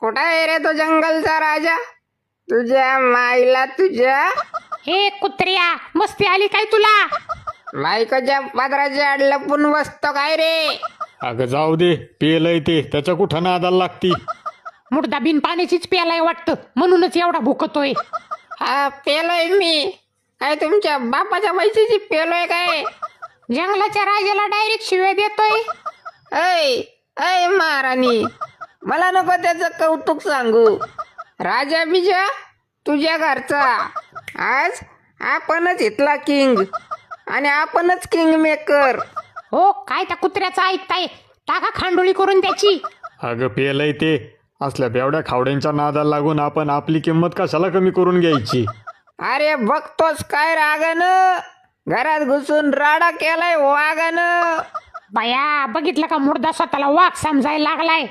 कुठं आहे रे तो जंगलचा राजा? तुझ्या माईला तुझ्या हे कुत्र्या, मस्ती आली काय तुला? बायकोच्या पदराच्या आड लपून बसतो काय रे? अगं जाऊ दे, पेलय ते, त्याच्या कुठं नादाला लागती. मुर्दा बिन पाण्याचीच प्यालाय वाटतं, म्हणूनच एवढा भुकतोय. हा पेलोय मी. काय तुमच्या बापाच्या पैशाची पेलोय काय? जंगलाच्या राजाला डायरेक्ट शिव्या देतोय. ऐ ऐ महाराणी, मला नको त्याचं कौतुक सांगू. राजा बिजा तुझ्या घरचा. आज आपणच इथला किंग आणि आपणच किंग मेकर. हो, काय त्या कुत्र्याचं ऐकताय? टाका खांडोळी करून त्याची. अगं पेलय ते, असल्या बेवड्या खावड्यांच्या नादाला लागून आपण आपली किंमत कशाला कमी करून घ्यायची. अरे बघतोस काय रागानं? घरात घुसून राडा केलाय वागानं. बाया, बघितलं का मुर्दा स्वतःला वाघ समजायला लागलाय.